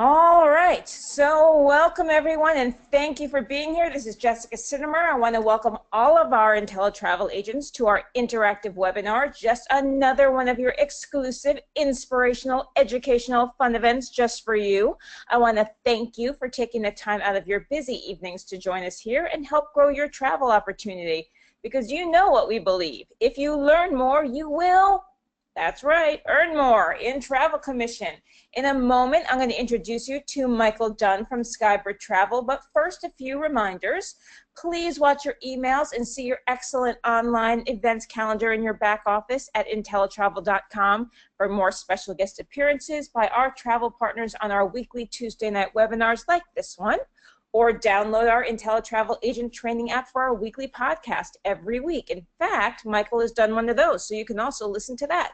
All right, so welcome everyone and thank you for being here. This is Jessica Sinnemer. I want to welcome all of our IntelliTravel agents to our interactive webinar, just another one of your exclusive, inspirational, educational, fun events just for you. I want to thank you for taking the time out of your busy evenings to join us here and help grow your travel opportunity, because you know what we believe. If you learn more, you will, that's right, earn more in travel commission. In a moment, I'm going to introduce you to Michael Dunn from Skybird Travel, but first a few reminders. Please watch your emails and see your excellent online events calendar in your back office at intellitravel.com for more special guest appearances by our travel partners on our weekly Tuesday night webinars like this one, or download our IntelliTravel agent training app for our weekly podcast every week. In fact, Michael has done one of those, so you can also listen to that.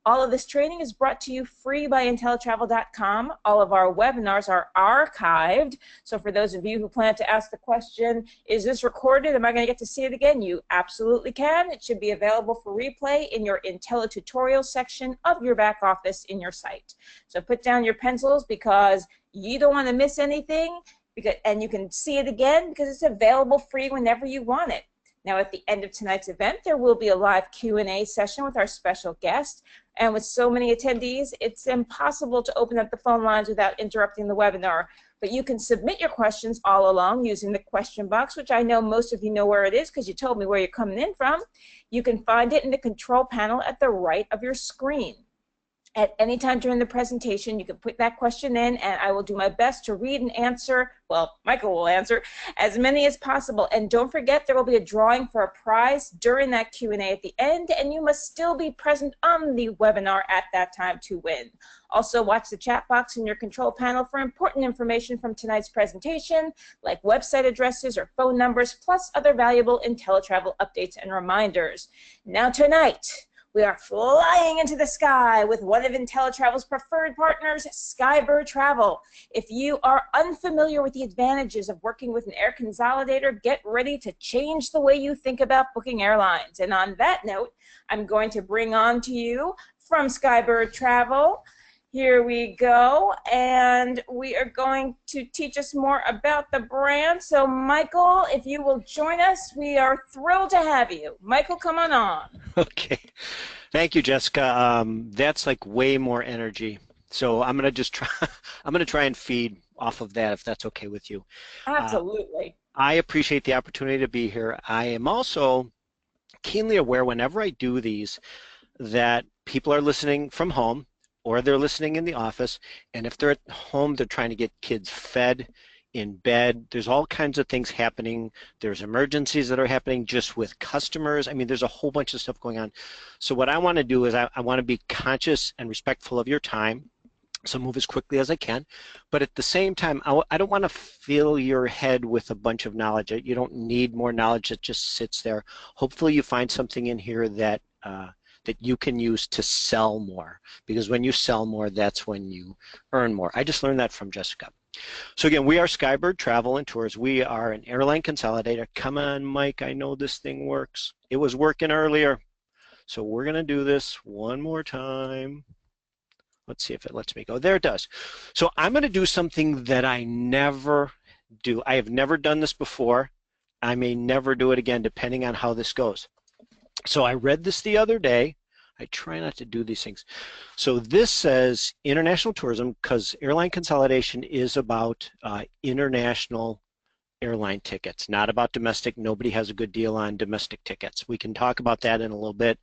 All of this training is brought to you free by intellitravel.com. All of our webinars are archived. So for those of you who plan to ask the question, is this recorded? Am I going to get to see it again? You absolutely can. It should be available for replay in your IntelliTutorial section of your back office in your site. So put down your pencils because you don't want to miss anything, and you can see it again because it's available free whenever you want it. Now, at the end of tonight's event, there will be a live Q&A session with our special guest. And with so many attendees, it's impossible to open up the phone lines without interrupting the webinar. But you can submit your questions all along using the question box, which I know most of you know where it is because you told me where you're coming in from. You can find it in the control panel at the right of your screen. At any time during the presentation, you can put that question in, and I will do my best to read and answer, well, Michael will answer, as many as possible. And don't forget, there will be a drawing for a prize during that Q&A at the end, and you must still be present on the webinar at that time to win. Also, watch the chat box in your control panel for important information from tonight's presentation, like website addresses or phone numbers, plus other valuable IntelliTravel updates and reminders. Now tonight, we are flying into the sky with one of IntelliTravel's preferred partners, Skybird Travel. If you are unfamiliar with the advantages of working with an air consolidator, get ready to change the way you think about booking airlines. And on that note, I'm going to bring on to you from Skybird Travel. Here we go, and we are going to teach us more about the brand. So Michael, if you will join us, we are thrilled to have you. Michael, come on. Okay, thank you, Jessica. That's like way more energy. So I'm gonna just try. I'm gonna try and feed off of that, if that's okay with you. Absolutely. I appreciate the opportunity to be here. I am also keenly aware whenever I do these that people are listening from home, or they're listening in the office, and if they're at home, they're trying to get kids fed, in bed. There's all kinds of things happening. There's emergencies that are happening just with customers. I mean, there's a whole bunch of stuff going on. So what I want to do is I want to be conscious and respectful of your time, so move as quickly as I can. But at the same time, I don't want to fill your head with a bunch of knowledge. You don't need more knowledge that just sits there. Hopefully you find something in here that that you can use to sell more, because when you sell more, that's when you earn more. I just learned that from Jessica. So again, we are Skybird Travel and Tours. We are an airline consolidator. Come on, Mike, I know this thing works. It was working earlier. So we're going to do this one more time. Let's see if it lets me go. There it does. So I'm going to do something that I never do. I have never done this before. I may never do it again, depending on how this goes. So I read this the other day. I try not to do these things. So this says international tourism, because airline consolidation is about international airline tickets, not about domestic. Nobody has a good deal on domestic tickets. We can talk about that in a little bit,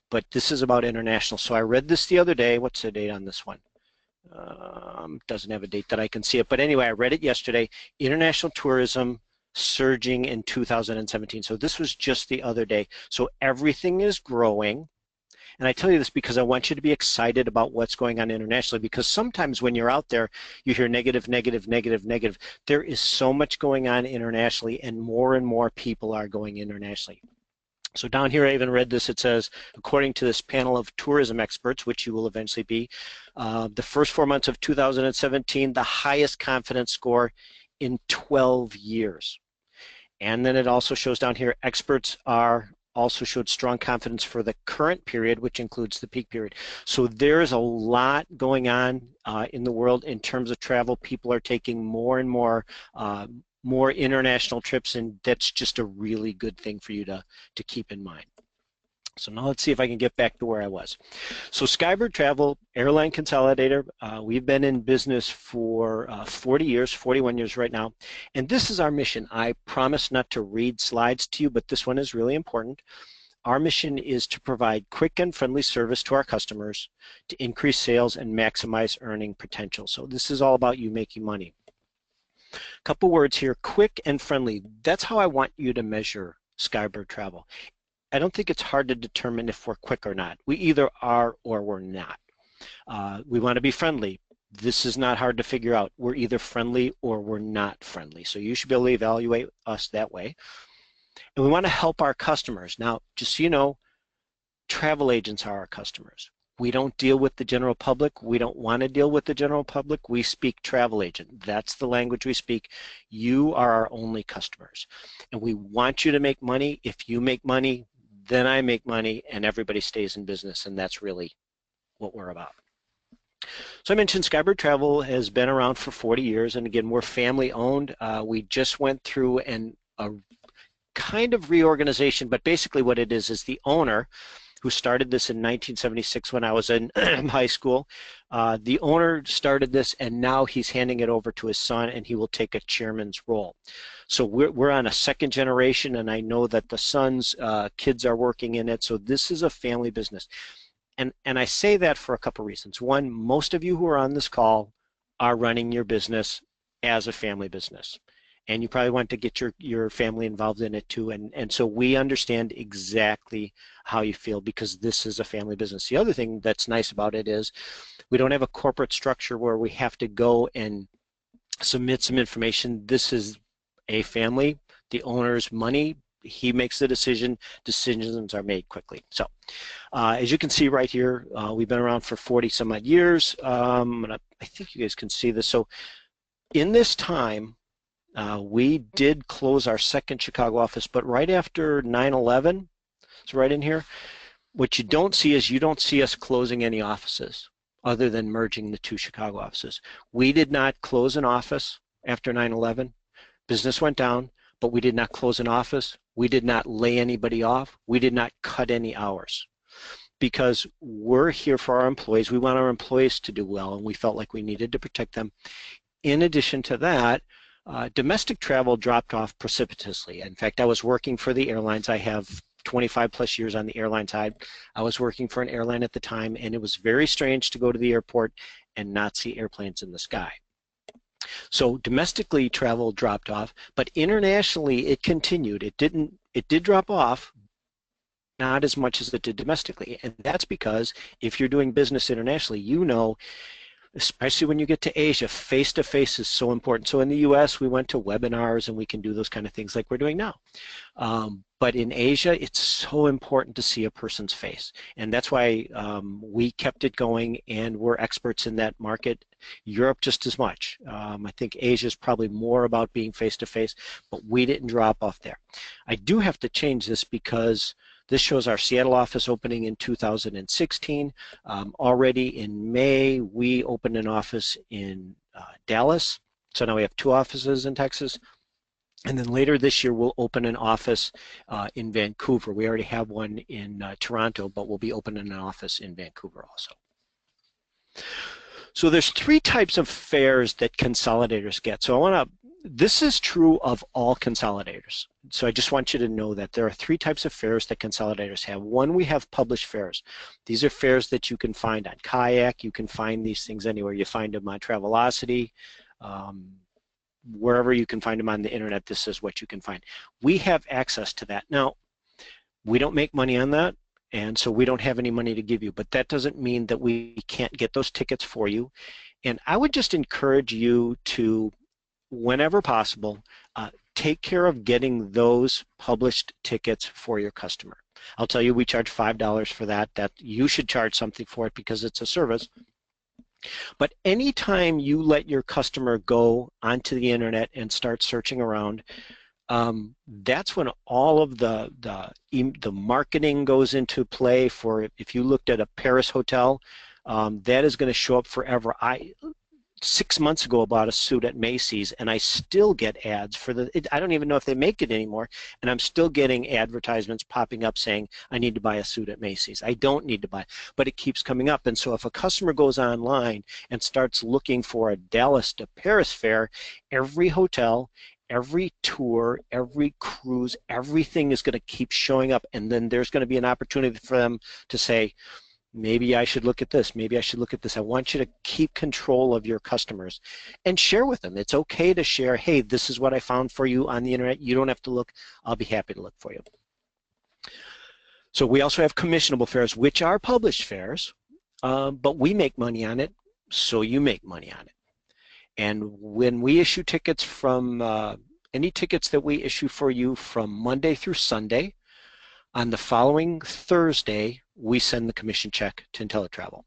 but this is about international. So I read this the other day. What's the date on this one? Doesn't have a date that I can see it, but anyway, I read it yesterday. International tourism surging in 2017. So this was just the other day. So everything is growing. And I tell you this because I want you to be excited about what's going on internationally, because sometimes when you're out there, you hear negative, negative, negative, negative. There is so much going on internationally, and more people are going internationally. So down here, I even read this. It says, according to this panel of tourism experts, which you will eventually be, the first 4 months of 2017, the highest confidence score in 12 years. And then it also shows down here, experts are also showed strong confidence for the current period, which includes the peak period. So there's a lot going on in the world in terms of travel. People are taking more and more international trips, and that's just a really good thing for you to keep in mind. So now let's see if I can get back to where I was. So Skybird Travel, airline consolidator, we've been in business for 40 years, 41 years right now, and this is our mission. I promise not to read slides to you, but this one is really important. Our mission is to provide quick and friendly service to our customers to increase sales and maximize earning potential. So this is all about you making money. A couple words here, quick and friendly. That's how I want you to measure Skybird Travel. I don't think it's hard to determine if we're quick or not. We either are or we're not. We want to be friendly. This is not hard to figure out. We're either friendly or we're not friendly. So you should be able to evaluate us that way. And we want to help our customers. Now, just so you know, travel agents are our customers. We don't deal with the general public. We don't want to deal with the general public. We speak travel agent. That's the language we speak. You are our only customers. And we want you to make money. If you make money, then I make money and everybody stays in business, and that's really what we're about. So I mentioned Skybird Travel has been around for 40 years, and again, we're family owned. We just went through a kind of reorganization, but basically what it is the owner, who started this in 1976 when I was in high school. The owner started this, and now he's handing it over to his son, and he will take a chairman's role. So we're on a second generation, and I know that the son's kids are working in it, so this is a family business. And I say that for a couple reasons. One, most of you who are on this call are running your business as a family business. And you probably want to get your family involved in it too. And so we understand exactly how you feel because this is a family business. The other thing that's nice about it is we don't have a corporate structure where we have to go and submit some information. This is a family, the owner's money. He makes the decision. Decisions are made quickly. So as you can see right here, we've been around for 40 some odd years. I think you guys can see this. So in this time, we did close our second Chicago office, but right after 9/11, it's right in here, what you don't see is you don't see us closing any offices other than merging the two Chicago offices. We did not close an office after 9/11. Business went down, but we did not close an office. We did not lay anybody off. We did not cut any hours because we're here for our employees. We want our employees to do well, and we felt like we needed to protect them. In addition to that, domestic travel dropped off precipitously. In fact, I was working for the airlines. I have 25 plus years on the airline side. I was working for an airline at the time, and it was very strange to go to the airport and not see airplanes in the sky. So domestically travel dropped off, but internationally it continued. It did drop off, not as much as it did domestically. And that's because if you're doing business internationally, you know, especially when you get to Asia, face-to-face is so important. So in the US, we went to webinars and we can do those kind of things like we're doing now. But in Asia, it's so important to see a person's face. And that's why we kept it going, and we're experts in that market. Europe just as much. I think Asia is probably more about being face-to-face, but we didn't drop off there. I do have to change this because this shows our Seattle office opening in 2016. Already in May, we opened an office in Dallas. So now we have two offices in Texas. And then later this year, we'll open an office in Vancouver. We already have one in Toronto, but we'll be opening an office in Vancouver also. So there's three types of fares that consolidators get. So this is true of all consolidators. So I just want you to know that there are three types of fares that consolidators have. One, we have published fares. These are fares that you can find on Kayak. You can find these things anywhere. You find them on Travelocity. Wherever you can find them on the internet, this is what you can find. We have access to that. Now, we don't make money on that, and so we don't have any money to give you, but that doesn't mean that we can't get those tickets for you. And I would just encourage you to, whenever possible, take care of getting those published tickets for your customer. I'll tell you, we charge $5 for that. That you should charge something for it because it's a service. But anytime you let your customer go onto the internet and start searching around, that's when all of the marketing goes into play. For if you looked at a Paris hotel, that is going to show up forever. 6 months ago, bought a suit at Macy's, and I still get ads for I don't even know if they make it anymore, and I'm still getting advertisements popping up saying I need to buy a suit at Macy's. I don't need to buy, but it keeps coming up. And so if a customer goes online and starts looking for a Dallas to Paris fare, every hotel, every tour, every cruise, everything is going to keep showing up, and then there's going to be an opportunity for them to say, maybe I should look at this. Maybe I should look at this. I want you to keep control of your customers and share with them. It's okay to share, hey, this is what I found for you on the internet. You don't have to look. I'll be happy to look for you. So we also have commissionable fares, which are published fares, but we make money on it, so you make money on it. And when we issue tickets from, any tickets that we issue for you from Monday through Sunday, on the following Thursday, we send the commission check to IntelliTravel.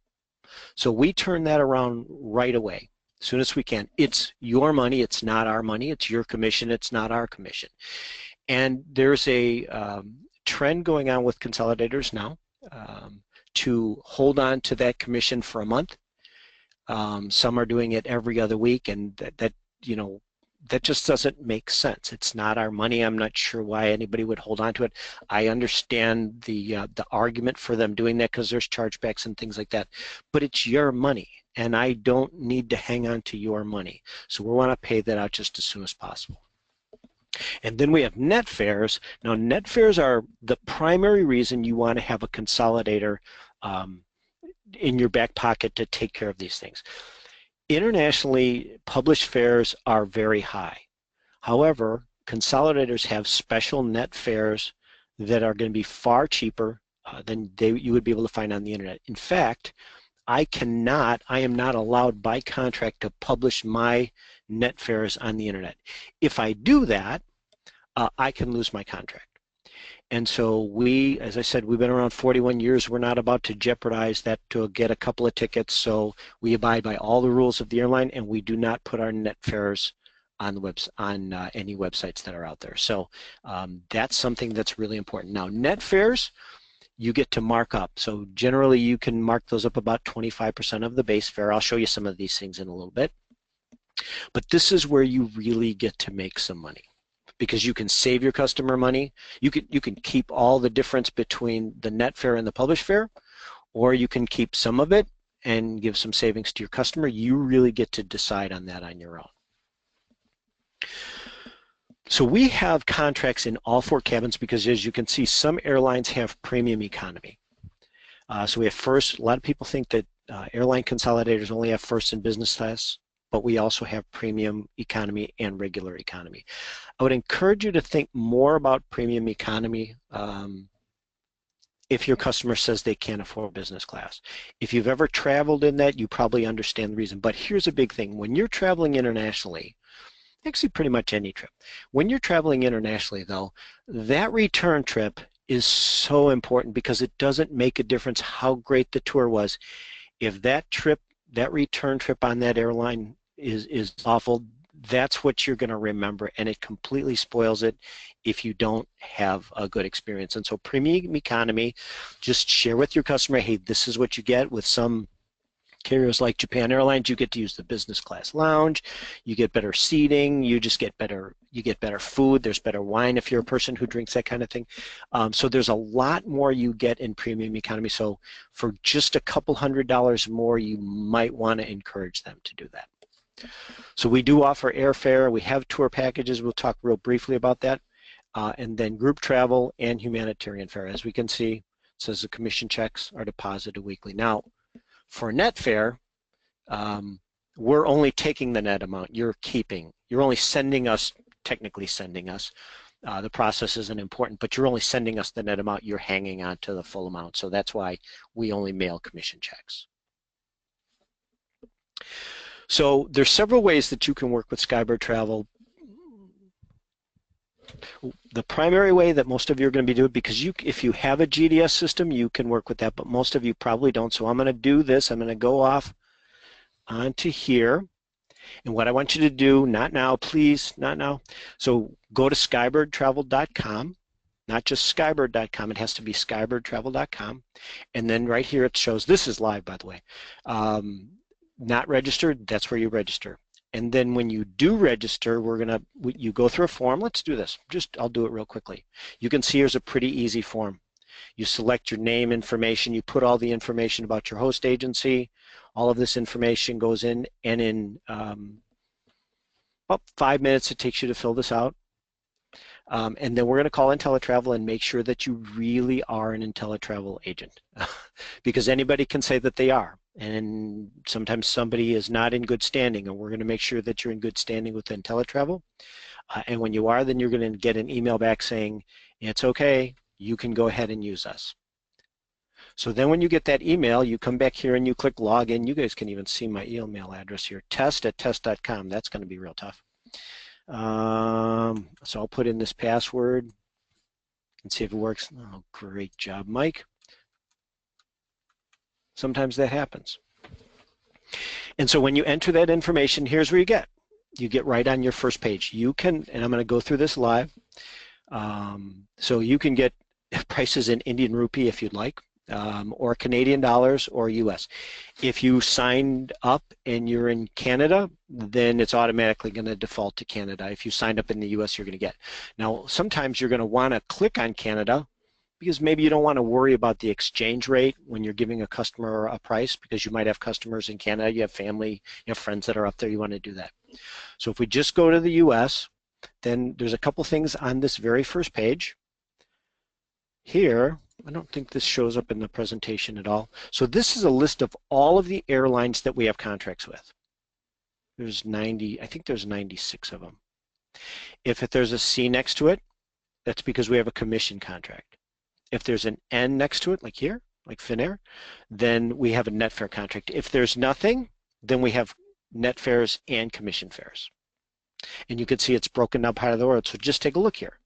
So we turn that around right away, as soon as we can. It's your money, it's not our money, it's your commission, it's not our commission. And there's a trend going on with consolidators now to hold on to that commission for a month. Some are doing it every other week, and that just doesn't make sense. It's not our money. I'm not sure why anybody would hold on to it. I understand the argument for them doing that because there's chargebacks and things like that, but it's your money, and I don't need to hang on to your money. So we want to pay that out just as soon as possible. And then we have net fares. Now, net fares are the primary reason you want to have a consolidator in your back pocket to take care of these things. Internationally, published fares are very high. However, consolidators have special net fares that are going to be far cheaper than you would be able to find on the internet. In fact, I am not allowed by contract to publish my net fares on the internet. If I do that, I can lose my contract. And so we, as I said, we've been around 41 years. We're not about to jeopardize that to get a couple of tickets. So we abide by all the rules of the airline, and we do not put our net fares on any websites that are out there. So that's something that's really important. Now, net fares, you get to mark up. So generally, you can mark those up about 25% of the base fare. I'll show you some of these things in a little bit. But this is where you really get to make some money, because you can save your customer money. You can keep all the difference between the net fare and the published fare, or you can keep some of it and give some savings to your customer. You really get to decide on that on your own. So we have contracts in all four cabins because, as you can see, some airlines have premium economy. So we have first. A lot of people think that airline consolidators only have first and business class, but we also have premium economy and regular economy. I would encourage you to think more about premium economy if your customer says they can't afford business class. If you've ever traveled in that, you probably understand the reason. But here's a big thing. When you're traveling internationally, actually pretty much any trip, when you're traveling internationally though, that return trip is so important because it doesn't make a difference how great the tour was. If that return trip on that airline is awful, that's what you're going to remember, and it completely spoils it if you don't have a good experience. And so premium economy, just share with your customer, hey, this is what you get. With some carriers like Japan Airlines, you get to use the business class lounge, you get better seating, you get better food, there's better wine if you're a person who drinks that kind of thing. So there's a lot more you get in premium economy. So for just a couple $100 more, you might want to encourage them to do that. So we do offer airfare, we have tour packages, we'll talk real briefly about that, and then group travel and humanitarian fare. As we can see, it says the commission checks are deposited weekly. Now, for net fare, we're only taking the net amount you're keeping. You're only technically sending us. The process isn't important, but you're only sending us the net amount. You're hanging on to the full amount. So that's why we only mail commission checks. So there's several ways that you can work with Skybird Travel. The primary way that most of you are going to be doing, because if you have a GDS system, you can work with that, but most of you probably don't. So I'm going to do this. I'm going to go off onto here, And what I want you to do, not now, please, not now. So go to skybirdtravel.com, not just skybird.com. It has to be skybirdtravel.com. And then right here it shows, this is live, by the way. Not registered, that's where you register. And then when you do register, you go through a form. Let's do this. I'll do it real quickly. You can see here's a pretty easy form. You select your name information, you put all the information about your host agency, all of this information goes in, and in about 5 minutes it takes you to fill this out. And then we're going to call IntelliTravel and make sure that you really are an IntelliTravel agent because anybody can say that they are. And sometimes somebody is not in good standing, and we're going to make sure that you're in good standing with IntelliTravel. And when you are, then you're going to get an email back saying, it's okay, you can go ahead and use us. So then when you get that email, you come back here and you click login. You guys can even see my email address here, test@test.com. That's going to be real tough. So I'll put in this password and see if it works. Oh, great job, Mike. Sometimes that happens. And so when you enter that information, here's where you get. You get right on your first page. You can, and I'm going to go through this live. So you can get prices in Indian rupee if you'd like, or Canadian dollars or US. If you signed up and you're in Canada, then it's automatically going to default to Canada. If you signed up in the US, you're going to get. Now, sometimes you're going to want to click on Canada because maybe you don't want to worry about the exchange rate when you're giving a customer a price, because you might have customers in Canada, you have family, you have friends that are up there, you want to do that. So if we just go to the US, then there's a couple things on this very first page. Here, I don't think this shows up in the presentation at all. So this is a list of all of the airlines that we have contracts with. There's 90, I think there's 96 of them. If there's a C next to it, that's because we have a commission contract. If there's an N next to it, like here, like Finnair, then we have a net fare contract. If there's nothing, then we have net fares and commission fares. And you can see it's broken down part of the world. So just take a look here.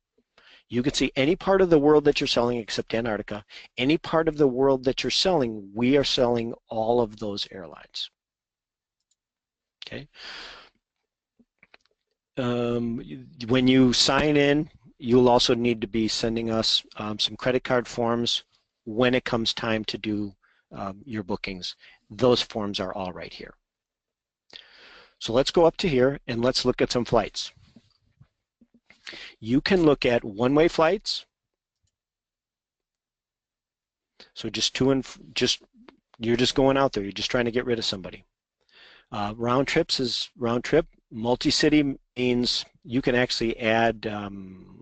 You can see any part of the world that you're selling except Antarctica, any part of the world that you're selling, we are selling all of those airlines. Okay. When you sign in, you'll also need to be sending us some credit card forms when it comes time to do your bookings. Those forms are all right here. So let's go up to here and let's look at some flights. You can look at one-way flights. So you're just going out there. You're just trying to get rid of somebody. Round trips is round trip. Multi-city means you can actually add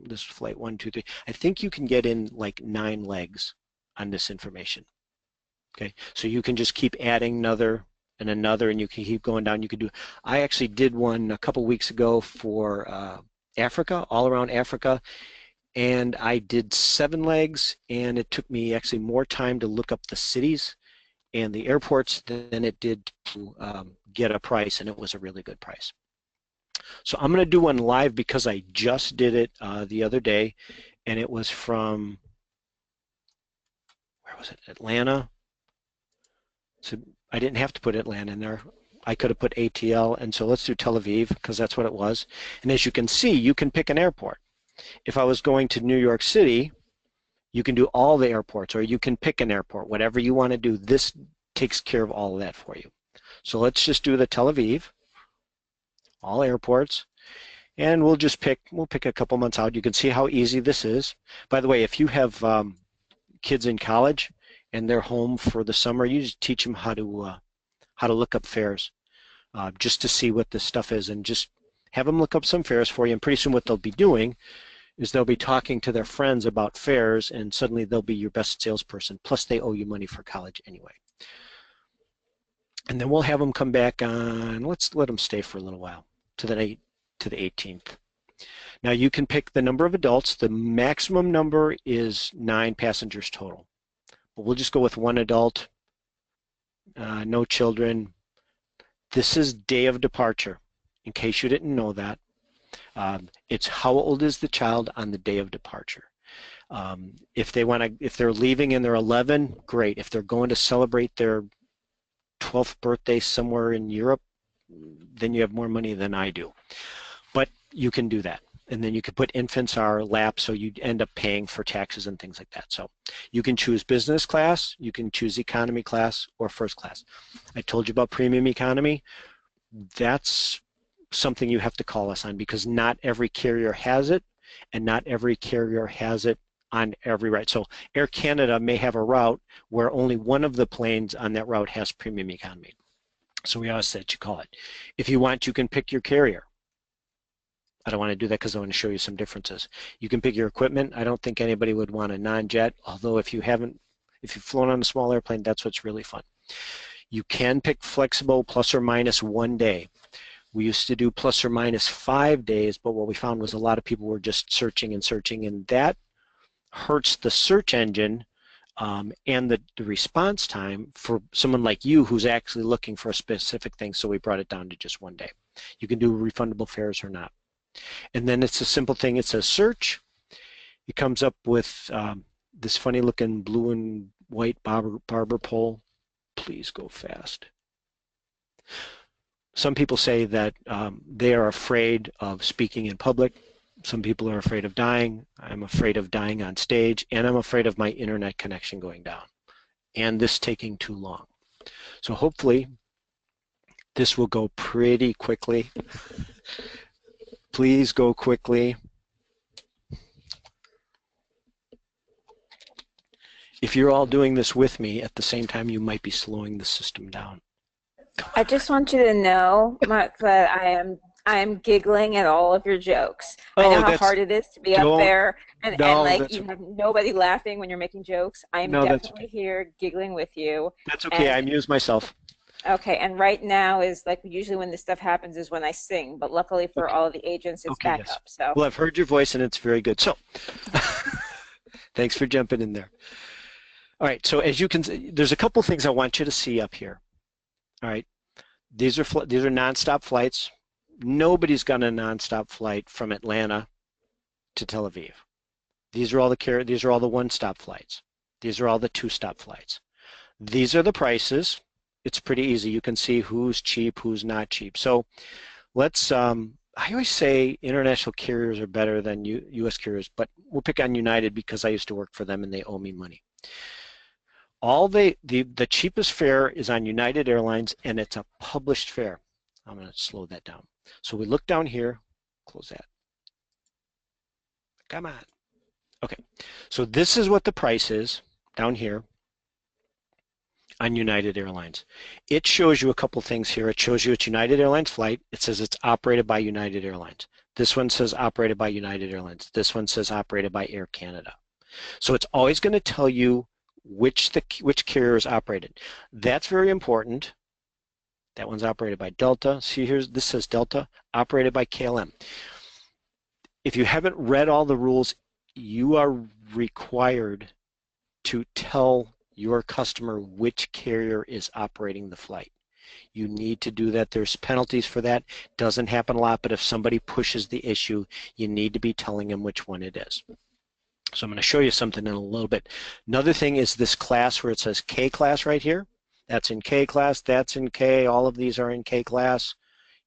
this flight 1, 2, 3. I think you can get in like 9 legs on this information. Okay, so you can just keep adding another and another, and you can keep going down. You could do. I actually did one a couple weeks ago for Africa, all around Africa, and I did 7 legs, and it took me actually more time to look up the cities and the airports than it did to get a price, and it was a really good price. So I'm going to do one live because I just did it the other day, and it was from, where was it, Atlanta? So I didn't have to put Atlanta in there. I could have put ATL, and so let's do Tel Aviv because that's what it was. And as you can see, you can pick an airport. If I was going to New York City, you can do all the airports, or you can pick an airport, whatever you want to do. This takes care of all of that for you. So let's just do the Tel Aviv, all airports, and we'll pick a couple months out. You can see how easy this is. By the way, if you have kids in college and they're home for the summer, you just teach them how to look up fares, just to see what this stuff is, and just have them look up some fares for you. And pretty soon what they'll be doing is they'll be talking to their friends about fares, and suddenly they'll be your best salesperson. Plus they owe you money for college anyway. And then we'll have them come back on, let's let them stay for a little while, to the 18th. Now you can pick the number of adults. The maximum number is 9 passengers total. But we'll just go with 1 adult, no children. This is day of departure, in case you didn't know that. It's how old is the child on the day of departure. If they're leaving and they're 11, great. If they're going to celebrate their 12th birthday somewhere in Europe, then you have more money than I do. But you can do that. And then you could put infants are lapsed, so you end up paying for taxes and things like that. So you can choose business class, you can choose economy class, or first class. I told you about premium economy. That's something you have to call us on because not every carrier has it, and not every carrier has it on every route. So Air Canada may have a route where only one of the planes on that route has premium economy. So we always said you call it. If you want, you can pick your carrier. I don't want to do that because I want to show you some differences. You can pick your equipment. I don't think anybody would want a non-jet, although if you've flown on a small airplane, that's what's really fun. You can pick flexible plus or minus 1 day. We used to do plus or minus 5 days, but what we found was a lot of people were just searching, and that hurts the search engine and the response time for someone like you who's actually looking for a specific thing, so we brought it down to just 1 day. You can do refundable fares or not. And then it's a simple thing. It says search. It comes up with this funny looking blue and white barber pole. Please go fast. Some people say that they are afraid of speaking in public. Some people are afraid of dying. I'm afraid of dying on stage, and I'm afraid of my internet connection going down and this taking too long. So hopefully this will go pretty quickly. Please go quickly. If you're all doing this with me at the same time, you might be slowing the system down. I just want you to know, Mark, that I am giggling at all of your jokes. I know how hard it is to be up there and like you have nobody laughing when you're making jokes. I'm definitely here giggling with you. That's okay. I amuse myself. Okay, and right now is like usually when this stuff happens is when I sing, but luckily for all of the agents, it's back up. So. Well, I've heard your voice and it's very good. So, thanks for jumping in there. All right, so as you can see, there's a couple things I want you to see up here. All right, these are nonstop flights. Nobody's got a nonstop flight from Atlanta to Tel Aviv. These are all the one-stop flights. These are all the two-stop flights. These are the prices. It's pretty easy. You can see who's cheap, who's not cheap. So let's, I always say international carriers are better than U.S. carriers, but we'll pick on United because I used to work for them and they owe me money. The cheapest fare is on United Airlines, and it's a published fare. I'm going to slow that down. So we look down here, close that. Come on. Okay, so this is what the price is down here on United Airlines. It shows you a couple things here. It shows you it's United Airlines flight. It says it's operated by United Airlines. This one says operated by United Airlines. This one says operated by Air Canada. So it's always going to tell you which carrier is operated. That's very important. That one's operated by Delta. See here, this says Delta, operated by KLM. If you haven't read all the rules, you are required to tell your customer which carrier is operating the flight. You need to do that. There's penalties for that. Doesn't happen a lot, but if somebody pushes the issue, you need to be telling them which one it is. So I'm going to show you something in a little bit. Another thing is this class where it says K class right here. That's in K class, that's in K, all of these are in K class.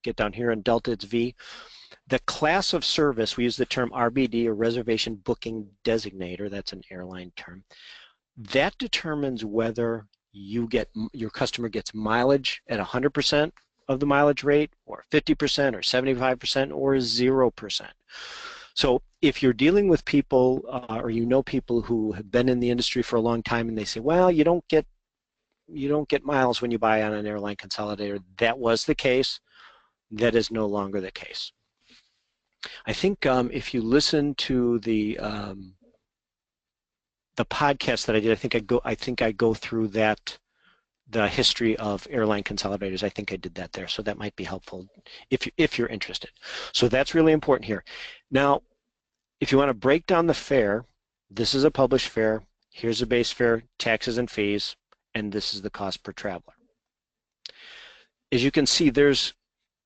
Get down here in Delta, it's V. The class of service, we use the term RBD, or Reservation Booking Designator, that's an airline term. That determines whether your customer gets mileage at 100% of the mileage rate, or 50%, or 75%, or 0%. So if you're dealing with people, or you know people who have been in the industry for a long time, and they say, well, you don't get miles when you buy on an airline consolidator. That was the case. That is no longer the case. I think if you listen to the podcast that I did, I think I go through that, the history of airline consolidators. I think I did that there, so that might be helpful if you're interested. So that's really important here. Now, if you want to break down the fare, this is a published fare. Here's a base fare, taxes and fees, and this is the cost per traveler. As you can see, there's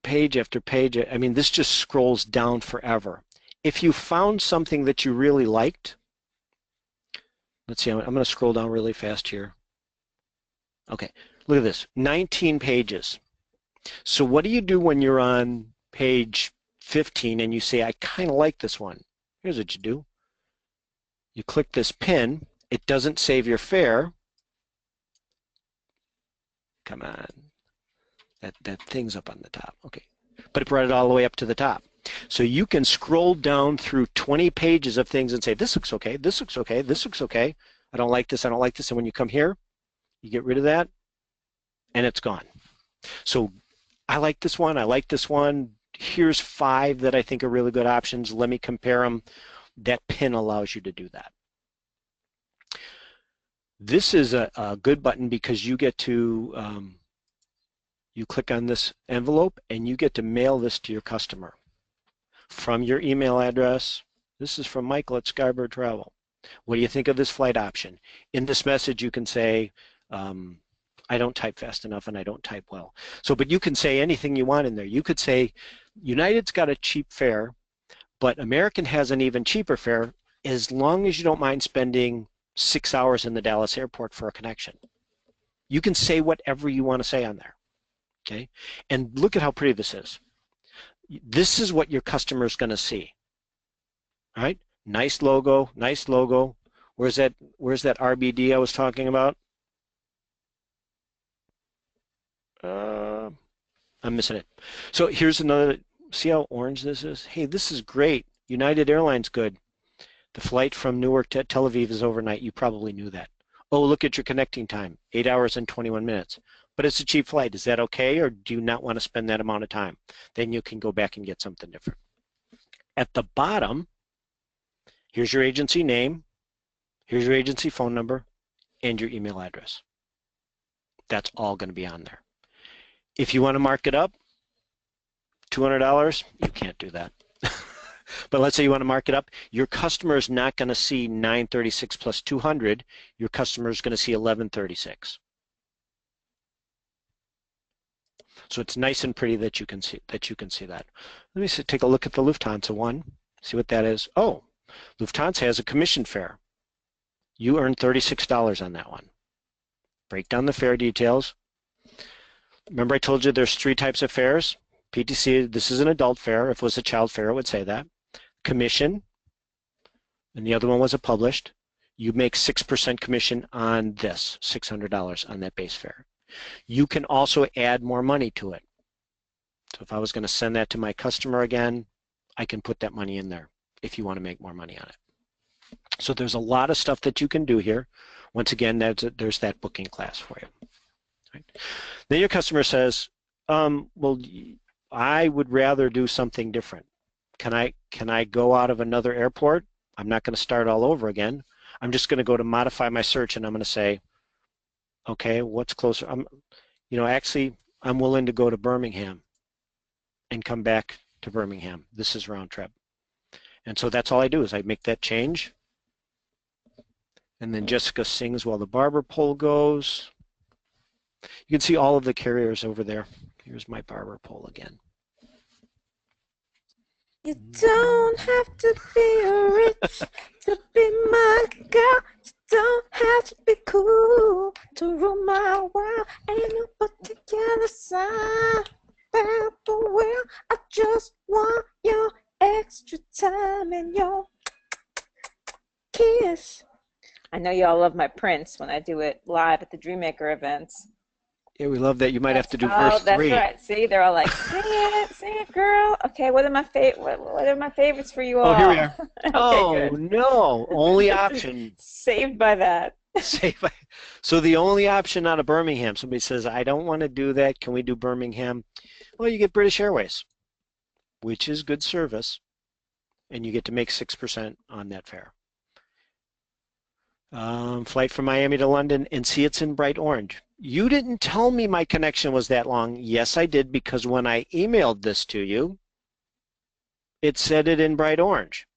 page after page. I mean, this just scrolls down forever. If you found something that you really liked, let's see, I'm going to scroll down really fast here. Okay, look at this, 19 pages. So what do you do when you're on page 15 and you say, I kind of like this one? Here's what you do. You click this pin. It doesn't save your fare. Come on. That thing's up on the top. Okay. But it brought it all the way up to the top. So you can scroll down through 20 pages of things and say, this looks okay, this looks okay, this looks okay. I don't like this, I don't like this. And when you come here, you get rid of that, and it's gone. So I like this one, I like this one. Here's 5 that I think are really good options. Let me compare them. That pin allows you to do that. This is a good button because you get to, you click on this envelope and you get to mail this to your customer from your email address. This is from Michael at Scarborough Travel. What do you think of this flight option? In this message, you can say, I don't type fast enough and I don't type well. So, but you can say anything you want in there. You could say, United's got a cheap fare, but American has an even cheaper fare as long as you don't mind spending 6 hours in the Dallas airport for a connection. You can say whatever you want to say on there, okay? And look at how pretty this is. This is what your customer is going to see, all right? Nice logo, nice logo. Where's that RBD I was talking about? I'm missing it. So here's another, see how orange this is? Hey, this is great. United Airlines good. The flight from Newark to Tel Aviv is overnight. You probably knew that. Oh, look at your connecting time, 8 hours and 21 minutes. But it's a cheap flight. Is that okay, or do you not want to spend that amount of time? Then you can go back and get something different. At the bottom, here's your agency name, here's your agency phone number, and your email address. That's all going to be on there. If you want to mark it up, $200, you can't do that. But let's say you want to mark it up, your customer is not going to see 936 plus 200. Your customer is going to see 1136. So it's nice and pretty that you can see that. Let me take a look at the Lufthansa one. See what that is. Oh, Lufthansa has a commission fare. You earn $36 on that one. Break down the fare details. Remember I told you there's 3 types of fares? PTC, this is an adult fare. If it was a child fare, it would say that. Commission, and the other one was a published. You make 6% commission on this, $600 on that base fare. You can also add more money to it. So if I was going to send that to my customer again, I can put that money in there if you want to make more money on it. So there's a lot of stuff that you can do here. Once again, there's that booking class for you. Right. Then your customer says, well, I would rather do something different. Can I go out of another airport? I'm not going to start all over again. I'm just going to go to modify my search, and I'm going to say, okay, what's closer? Actually, I'm willing to go to Birmingham and come back to Birmingham. This is round trip. And so that's all I do is I make that change. And then Jessica sings while the barber pole goes. You can see all of the carriers over there. Here's my barber pole again. You don't have to be rich to be my girl. You don't have to be cool to rule my world. Ain't no particular sign about the world. I just want your extra time and your kiss. I know y'all love my Prince when I do it live at the Dreammaker events. Yeah, we love that. You might have to do verse 3. That's right. See, they're all like, sing it, girl. Okay, what are my favorites for you all? Oh, here we are. Okay, oh, good. no. Only option. Saved by that. So the only option out of Birmingham, somebody says, I don't want to do that. Can we do Birmingham? Well, you get British Airways, which is good service, and you get to make 6% on that fare. Flight from Miami to London, and see it's in bright orange. You didn't tell me my connection was that long. Yes, I did, because when I emailed this to you, it said it in bright orange.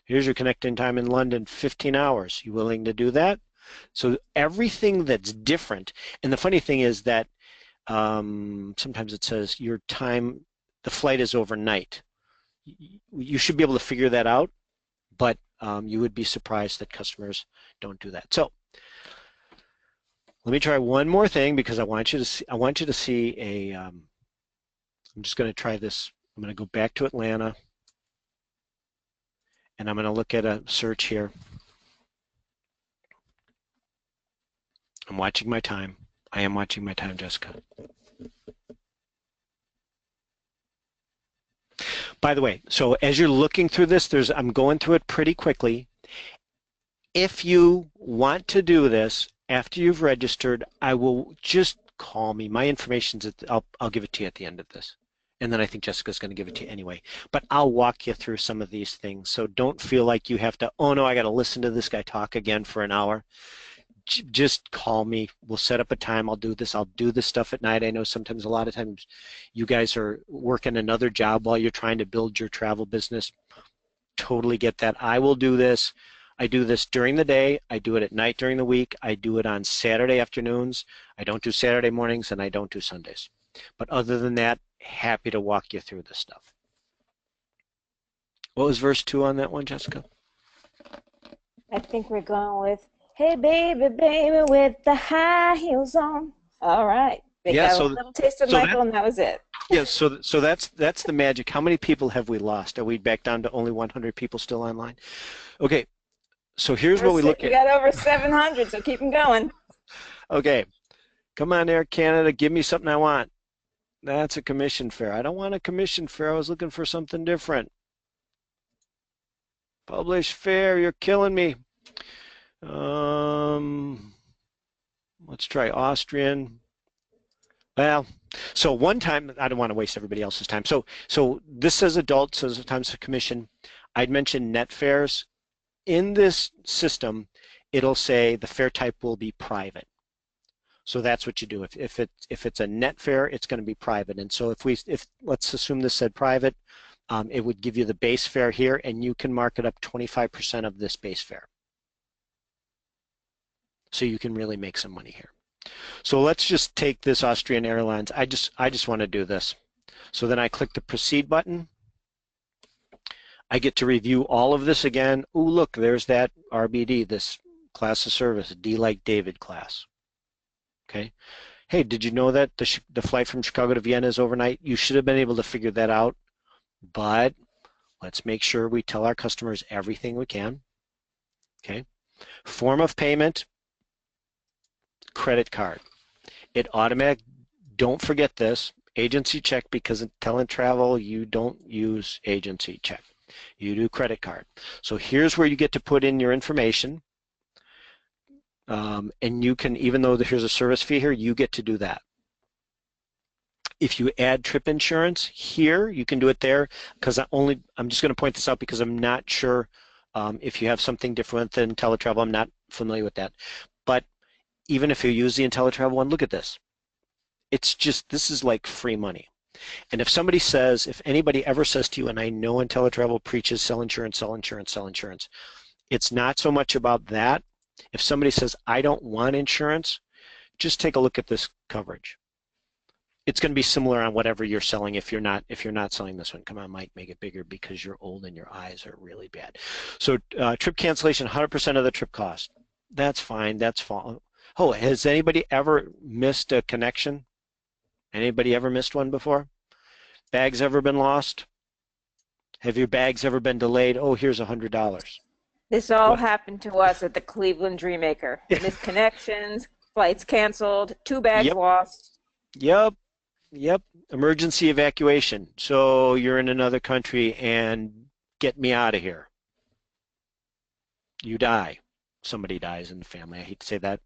Here's your connecting time in London, 15 hours. You willing to do that? So everything that's different, and the funny thing is that sometimes it says your time, the flight is overnight. You should be able to figure that out, but you would be surprised that customers don't do that. So Let me try one more thing because I want you to see, a, I'm just going to try this. I'm going to go back to Atlanta and I'm going to look at a search here. I'm watching my time. I am watching my time, Jessica. By the way, so as you're looking through this, I'm going through it pretty quickly. If you want to do this after you've registered, I will just call me. My information's I'll give it to you at the end of this. And then I think Jessica's going to give it to you anyway. But I'll walk you through some of these things. So don't feel like you have to, oh no, I got to listen to this guy talk again for an hour. Just call me. We'll set up a time. I'll do this. I'll do this stuff at night. I know sometimes, a lot of times, you guys are working another job while you're trying to build your travel business. Totally get that. I will do this. I do this during the day. I do it at night during the week. I do it on Saturday afternoons. I don't do Saturday mornings, and I don't do Sundays. But other than that, happy to walk you through this stuff. What was verse 2 on that one, Jessica? I think we're going with, hey, baby, baby, with the high heels on. All right. They got a little taste of Michael, and that was it. Yeah, so that's the magic. How many people have we lost? Are we back down to only 100 people still online? Okay, so here's what we look at. We got over 700, so keep them going. Okay, come on, Air Canada, give me something I want. That's a commission fare. I don't want a commission fare. I was looking for something different. Publish fare, you're killing me. Let's try Austrian. Well, so one time, I don't want to waste everybody else's time. So this says adult, says times a commission. I'd mentioned net fares. In this system, it'll say the fare type will be private. So that's what you do. If it's a net fare, it's going to be private. And so if let's assume this said private, it would give you the base fare here, and you can mark it up 25% of this base fare. So you can really make some money here. So let's just take this Austrian Airlines. I just want to do this. So then I click the proceed button. I get to review all of this again. Ooh, look, there's that RBD, this class of service, D like David class. Okay. Hey, did you know that the flight from Chicago to Vienna is overnight? You should have been able to figure that out, but let's make sure we tell our customers everything we can. Okay. Form of payment, credit card. It automatic, don't forget this, agency check, because in teletravel you don't use agency check. You do credit card. So here's where you get to put in your information. And you can, even though here's a service fee here, you get to do that. If you add trip insurance here, you can do it there, because I'm just going to point this out because I'm not sure if you have something different than teletravel. I'm not familiar with that. But even if you use the IntelliTravel one, look at this. It's just, this is like free money. And if somebody says, if anybody ever says to you, and I know IntelliTravel preaches sell insurance, sell insurance, sell insurance, it's not so much about that. If somebody says, I don't want insurance, just take a look at this coverage. It's going to be similar on whatever you're selling if you're not selling this one. Come on, Mike, make it bigger because you're old and your eyes are really bad. So trip cancellation, 100% of the trip cost. That's fine. That's fine. Oh, has anybody ever missed a connection? Anybody ever missed one before? Bags ever been lost? Have your bags ever been delayed? Oh, here's $100. This all happened to us at the Cleveland Dreammaker. Missed connections, flights canceled, 2 bags lost. Yep. Emergency evacuation. So you're in another country and get me out of here. You die. Somebody dies in the family. I hate to say that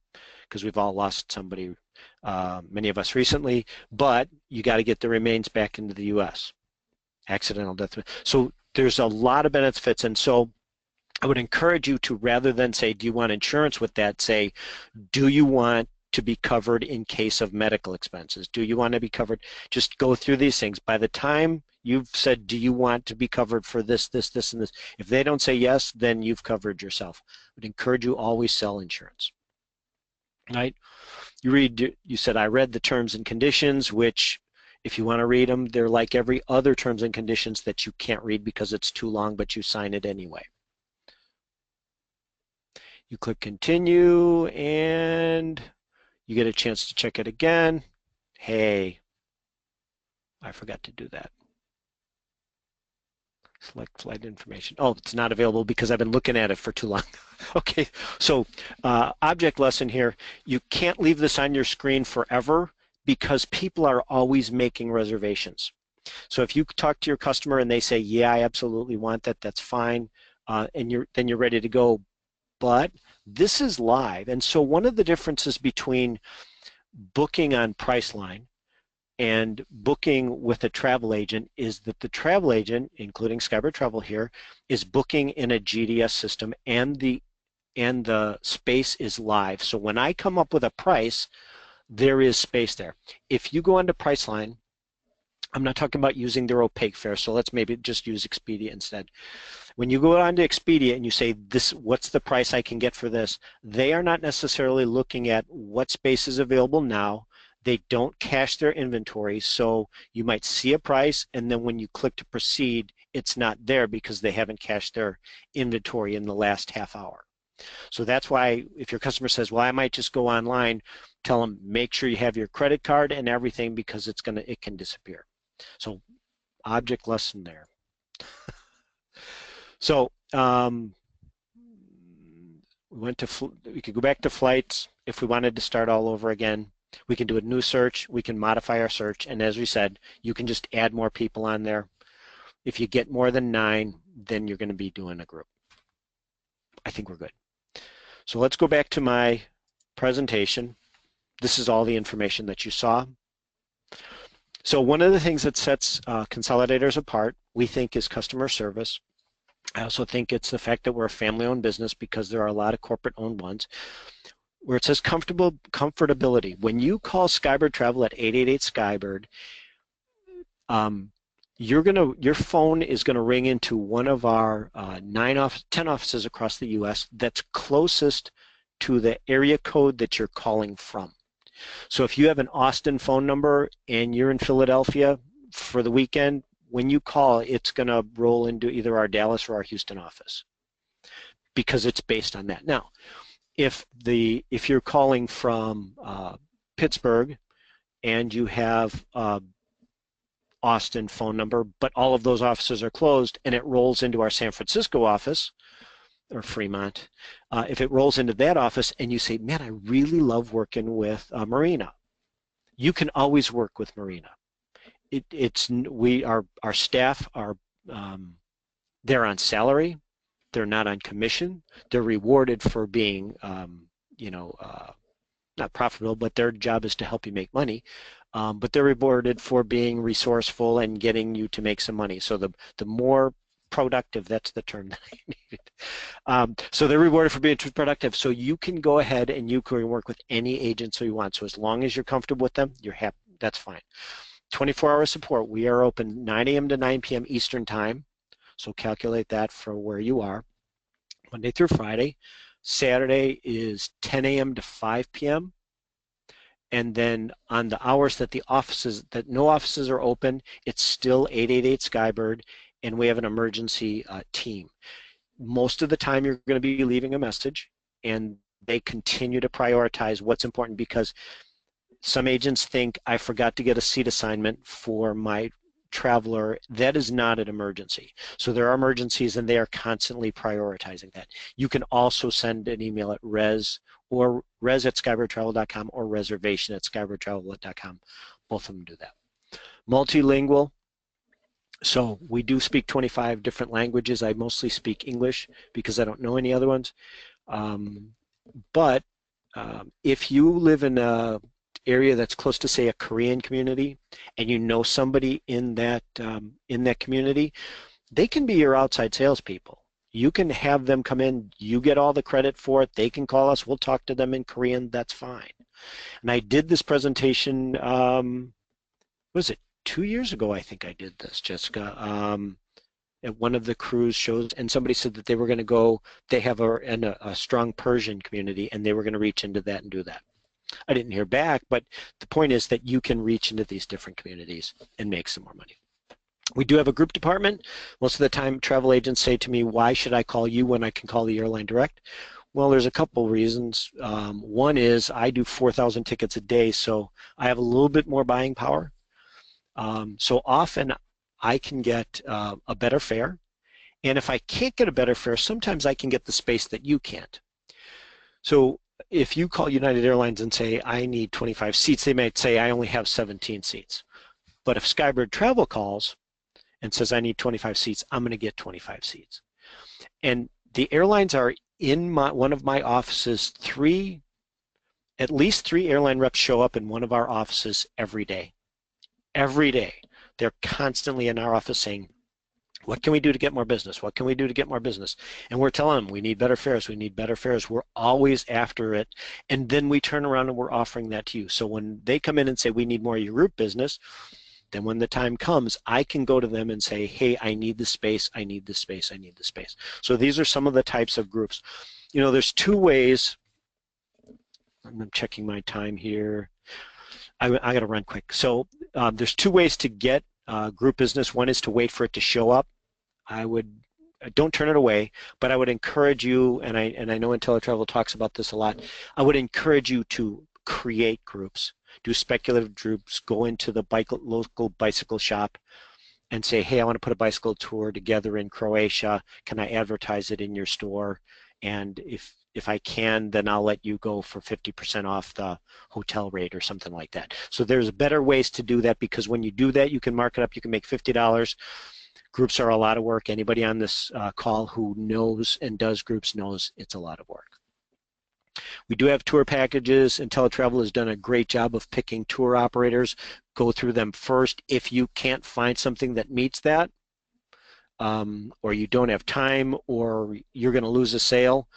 because we've all lost somebody, many of us recently, but you got to get the remains back into the U.S. Accidental death. So there's a lot of benefits, and so I would encourage you to, rather than say, do you want insurance with that, say, do you want to be covered in case of medical expenses? Do you want to be covered? Just go through these things. By the time you've said, do you want to be covered for this, this, this, and this, if they don't say yes, then you've covered yourself. I would encourage you always sell insurance. Right? You said, I read the terms and conditions, which if you want to read them, they're like every other terms and conditions that you can't read because it's too long, but you sign it anyway. You click continue and You get a chance to check it again. Hey, I forgot to do that. Select flight information. Oh, it's not available because I've been looking at it for too long. Okay, so object lesson here. You can't leave this on your screen forever because people are always making reservations. So if you talk to your customer and they say, yeah, I absolutely want that, that's fine, and then you're ready to go. But this is live. And so one of the differences between booking on Priceline and booking with a travel agent is that the travel agent, including Skybird Travel here, is booking in a GDS system, and the space is live. So when I come up with a price, there is space there. If you go onto Priceline, I'm not talking about using their opaque fare, so let's maybe just use Expedia instead. When you go onto Expedia and you say, what's the price I can get for this, they are not necessarily looking at what space is available now. They don't cache their inventory, so you might see a price, and then when you click to proceed, it's not there because they haven't cached their inventory in the last half hour. So that's why if your customer says, well, I might just go online, tell them make sure you have your credit card and everything because it can disappear. So object lesson there. So we could go back to flights if we wanted to start all over again. We can do a new search. We can modify our search. And as we said, you can just add more people on there. If you get more than 9, then you're going to be doing a group. I think we're good. So let's go back to my presentation. This is all the information that you saw. So one of the things that sets consolidators apart, we think, is customer service. I also think it's the fact that we're a family-owned business because there are a lot of corporate-owned ones. Where it says comfortability. When you call Skybird Travel at 888-SKYBIRD, your phone is going to ring into one of our 10 offices across the U.S. that's closest to the area code that you're calling from. So if you have an Austin phone number and you're in Philadelphia for the weekend, when you call, it's going to roll into either our Dallas or our Houston office because it's based on that. Now, if you're calling from Pittsburgh and you have Austin phone number, but all of those offices are closed and it rolls into our San Francisco office or Fremont, if it rolls into that office and you say, man, I really love working with Marina, you can always work with Marina. Our staff are they're on salary. They're not on commission. They're rewarded for being, not profitable, but their job is to help you make money. But they're rewarded for being resourceful and getting you to make some money. So the more productive, that's the term that I needed. So they're rewarded for being productive. So you can go ahead and you can work with any agency you want. So as long as you're comfortable with them, you're happy. That's fine. 24-hour support. We are open 9 a.m. to 9 p.m. Eastern Time. So calculate that for where you are. Monday through Friday. Saturday is 10 a.m. to 5 p.m. And then on the hours that no offices are open, it's still 888-SKYBIRD, and we have an emergency team. Most of the time you're going to be leaving a message, and they continue to prioritize what's important because some agents think I forgot to get a seat assignment for my traveler. That is not an emergency. So there are emergencies and they are constantly prioritizing that. You can also send an email at res@skybirdtravel.com or reservation@skybirdtravel.com. Both of them do that. Multilingual. So we do speak 25 different languages. I mostly speak English because I don't know any other ones. But if you live in a area that's close to, say, a Korean community, and you know somebody in that community, they can be your outside salespeople. You can have them come in, you get all the credit for it, they can call us, we'll talk to them in Korean, that's fine. And I did this presentation, was it 2 years ago? I think I did this, Jessica, at one of the cruise shows, and somebody said that they were going to go, they have a strong Persian community, and they were going to reach into that and do that. I didn't hear back, but the point is that you can reach into these different communities and make some more money. We do have a group department. Most of the time travel agents say to me, why should I call you when I can call the airline direct? Well, there's a couple reasons. One is I do 4,000 tickets a day, so I have a little bit more buying power. So often I can get a better fare. And if I can't get a better fare, sometimes I can get the space that you can't. So if you call United Airlines and say, I need 25 seats, they might say, I only have 17 seats. But if Skybird Travel calls and says, I need 25 seats, I'm going to get 25 seats. And the airlines are in one of my offices, at least three airline reps show up in one of our offices every day. Every day. They're constantly in our office saying, what can we do to get more business? What can we do to get more business? And we're telling them we need better fares. We need better fares. We're always after it. And then we turn around and we're offering that to you. So when they come in and say we need more of your group business, then when the time comes, I can go to them and say, hey, I need the space. I need the space. I need the space. So these are some of the types of groups. You know, there's two ways. I'm checking my time here. I got to run quick. So there's two ways to get group business. One is to wait for it to show up. Don't turn it away, but I would encourage you, and I know IntelliTravel talks about this a lot, I would encourage you to create groups, do speculative groups, go into the local bicycle shop and say, hey, I want to put a bicycle tour together in Croatia. Can I advertise it in your store? And if I can, then I'll let you go for 50% off the hotel rate or something like that. So there's better ways to do that, because when you do that, you can mark it up. You can make $50. Groups are a lot of work. Anybody on this call who knows and does groups knows it's a lot of work. We do have tour packages. IntelliTravel has done a great job of picking tour operators. Go through them first. If you can't find something that meets that, or you don't have time, or you're going to lose a sale,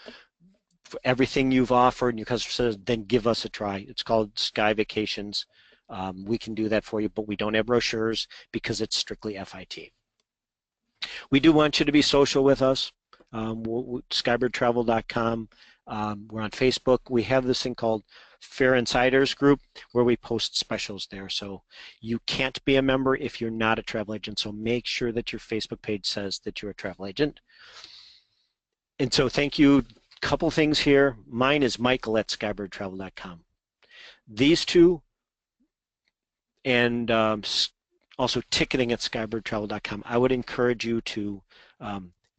for everything you've offered and your customer says, then give us a try. It's called Sky Vacations. We can do that for you, but we don't have brochures because it's strictly FIT. We do want you to be social with us. Skybirdtravel.com. We're on Facebook. We have this thing called Fair Insiders Group where we post specials there. So you can't be a member if you're not a travel agent. So make sure that your Facebook page says that you're a travel agent. And so thank you. Couple things here. Mine is Michael@skybirdtravel.com. These two, and also ticketing@skybirdtravel.com. I would encourage you to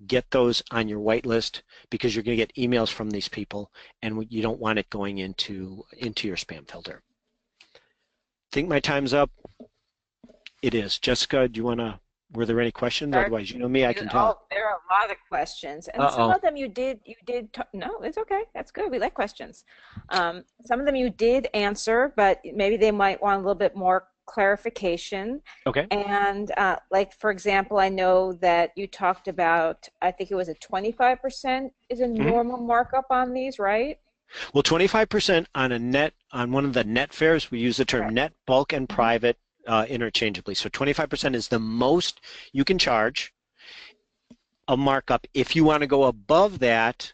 get those on your whitelist, because you're going to get emails from these people, and you don't want it going into your spam filter. Think my time's up. It is. Jessica, do you want to? Were there any questions? Sure. Otherwise, you know me, I can tell. Oh, there are a lot of questions, and some Uh-oh. of them you did. No, it's okay. That's good. We like questions. Some of them you did answer, but maybe they might want a little bit more clarification. Okay. And like, for example, I know that you talked about, I think it was a 25% is a Mm-hmm. normal markup on these, right? Well, 25% on one of the net fares, we use the term Right. net, bulk, and Mhm. private interchangeably. So 25% is the most you can charge a markup. If you want to go above that,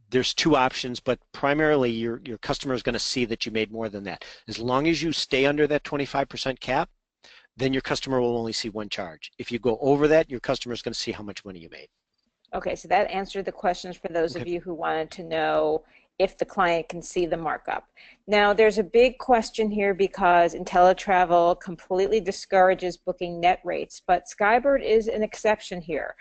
there's two options, but primarily your customer is going to see that you made more than that. As long as you stay under that 25% cap, then your customer will only see one charge. If you go over that, your customer is going to see how much money you made. Okay, so that answered the questions for those Okay. of you who wanted to know if the client can see the markup. Now, there's a big question here because IntelliTravel completely discourages booking net rates, but Skybird is an exception here.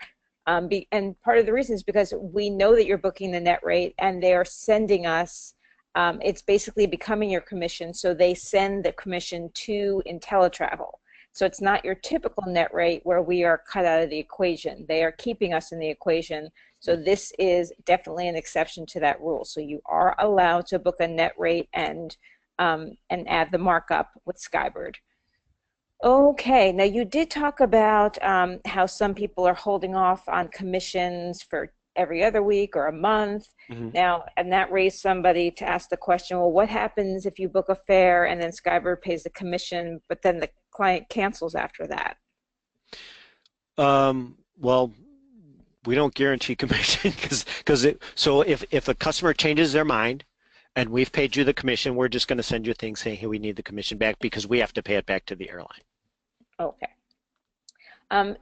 And part of the reason is because we know that you're booking the net rate and they are sending us, it's basically becoming your commission, so they send the commission to IntelliTravel. So it's not your typical net rate where we are cut out of the equation. They are keeping us in the equation. So this is definitely an exception to that rule. So you are allowed to book a net rate and add the markup with Skybird. Okay, now you did talk about how some people are holding off on commissions for every other week or a month. Mhm. Now, and that raised somebody to ask the question, well, what happens if you book a fare and then Skybird pays the commission, but then the client cancels after that? Well, we don't guarantee commission so if a customer changes their mind and we've paid you the commission, we're just going to send you a thing saying, hey, we need the commission back, because we have to pay it back to the airline. Okay. Um,